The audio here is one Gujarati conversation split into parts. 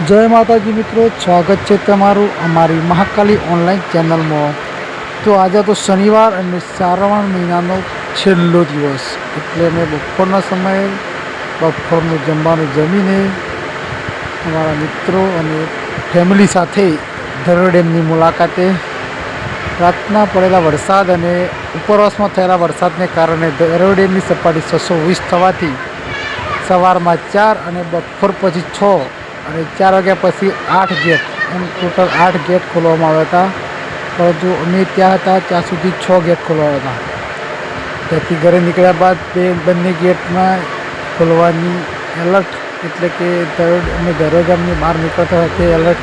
જય માતાજી મિત્રો, સ્વાગત છે તમારું અમારી મહાકાલી ઓનલાઈન ચેનલમાં। તો આજે તો શનિવાર અને શ્રાવણ મહિનાનો છેલ્લો દિવસ, એટલે અમે બપોરના સમયે બપોરનું જમવાનું જમીને અમારા મિત્રો અને ફેમિલી સાથે ધરોઈ ડેમની મુલાકાતે રાતના પડેલા વરસાદ અને ઉપરવાસમાં થયેલા વરસાદને કારણે ધરોઈ ડેમની સપાટી 620 થવાથી સવારમાં 4 અને બપોર પછી 6 અને 4 વાગ્યા પછી 8 ગેટ, એમ ટોટલ 8 ગેટ ખોલવામાં આવ્યા હતા। પરંતુ અમે ત્યાં હતા ત્યાં સુધી 6 ગેટ ખોલવાયા હતા। ત્યાંથી ઘરે નીકળ્યા બાદ બંને ગેટમાં ખોલવાની એલર્ટ, એટલે કે અમે ધરોઈ ગામની બહાર નીકળતા તે એલર્ટ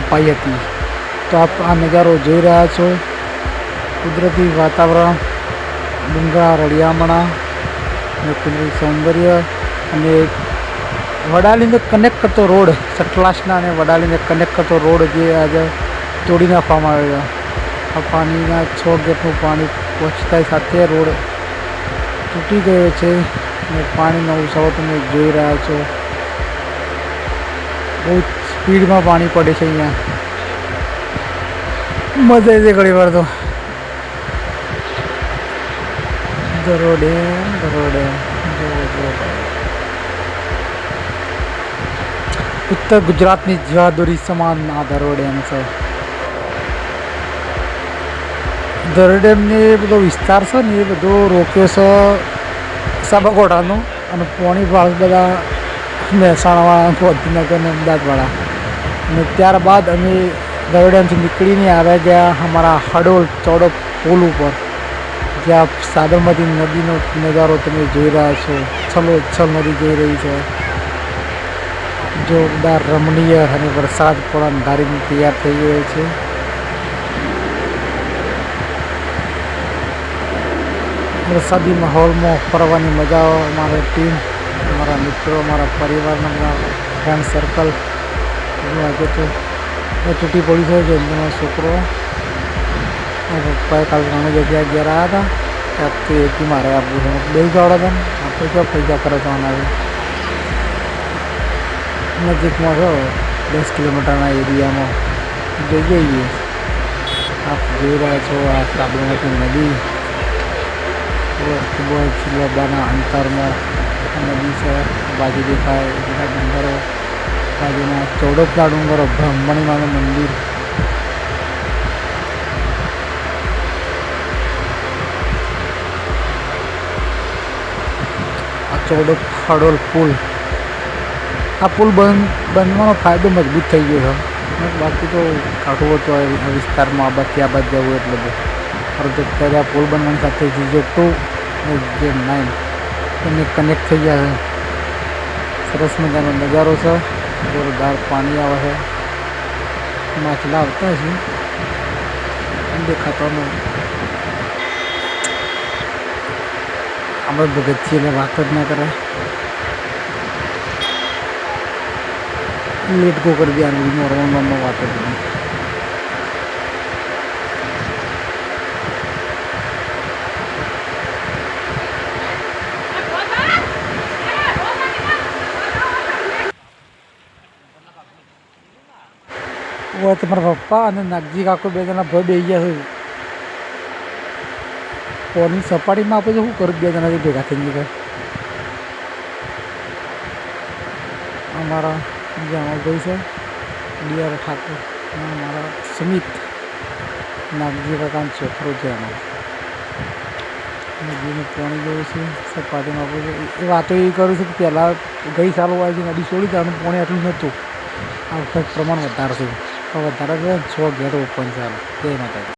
અપાઈ હતી। તો આપ આ નજારો જોઈ રહ્યા છો, કુદરતી વાતાવરણ, ડુંગરા, રળિયામણા અને કુદરતી સૌંદર્ય અને વડાલીને કનેક્ટ કરતો રોડ, સતલાસના અને વડાલીને કનેક્ટ કરતો રોડ જે આજે તોડી નાખવામાં આવ્યો છે। આ પાણીના 6 ગેટનું પાણી પહોંચતા સાથે રોડ તૂટી ગયો છે અને પાણીનો ઉછાળો તમે જોઈ રહ્યા છો। બહુ સ્પીડમાં પાણી પડે છે અહીંયા, મજા આવી ઘણી વાર તો। ધરોઈ ડેમ ઉત્તર ગુજરાતની જીવાદોરી સમાન આ ધરોઈ ડેમ છે। ધરોઈ ડેમને બધો વિસ્તાર છે ને એ બધો રોક્યો છે સાબરકાંઠાનો, અને પોણી ભાગ બધા મહેસાણાવાળા, ગાંધીનગર અને અમદાવાદવાળા। અને ત્યારબાદ અમે ધરોઈ ડેમથી નીકળીને આવ્યા ગયા અમારા હડોલ ચોડક પુલ ઉપર, જ્યાં સાબરમતી નદીનો નજારો તમે જોઈ રહ્યા છો। છલોછલ નદી જઈ રહી છે, જોરદાર, રમણીય, અને વરસાદ પણ અંધારીને તૈયાર થઈ ગયો છે। વરસાદી માહોલમાં ફરવાની મજા અમારી ટીમ, અમારા મિત્રો, અમારા પરિવારના ફ્રેન્ડ સર્કલ આજે તો તૂટી પડી છે। જંદુનો છોકરો પપ્પાએ કાલે ઘણી જગ્યાએ ઘેર આવ્યા હતા, ત્યાંથી એથી મારે આપવું છે, બે જવાડા હતા ને આપણે ક્યાં પૈસા કરે જવાના નજીકમાં છો, 10 કિલોમીટરના એરિયામાં જઈ જઈએ। આપ જોઈ રહ્યા છો આ સાબરમતી નદી, ખૂબ જ લાંબાના અંતરમાં નદી છે। બાજુ દેખાય બધા ડુંગરો, બાજુના ચોડકના ડુંગરો, બ્રહ્મણીમાનું મંદિર, આ ચોડક હડોલ પુલ। આ પુલ બનવાનો ફાયદો મજબૂત થઈ ગયો છે, બાકી તો કાઢવું હતું આ વિસ્તારમાં આ બાદ ત્યાં બાદ જવું એટલે બહુ, પરંતુ અત્યારે આ પુલ બનવાની સાથે G2 અને G9 એને કનેક્ટ થઈ ગયા છે। સરસ મજાનો નજારો છે, જોરદાર પાણી આવે છે, માછલા આવતા છે, દેખાતો નહીં। આપણે ભગતજીને વાત જ ના કરે, લેટ ગો કરી દે નોર્મલ વાત જ નહીં। તમારા પપ્પા અને નાગજી કાકો બે જણા ભાઈ બે ગયા છે, પોરની સપાટીમાં આપણે શું કરું, બે જણાથી ભેગા થઈ ગયા। અમારા જામાભાઈ છે ડીઆર ઠાકોર, અને અમારા સુમિત નાગજી કાકાનો છોકરો છે। એમાં નદીનું પાણી જોયું છે, સપાટીમાં આપણે એ વાતો એવી કરું છું કે પહેલાં ગઈ સાલ વાળી નદી છોડી ત્યાંનું પાણી આટલું નહોતું, આ વખત પ્રમાણ વધારે છે, વધારે 6 ગેટ ઓપન છે। જય માતાજી।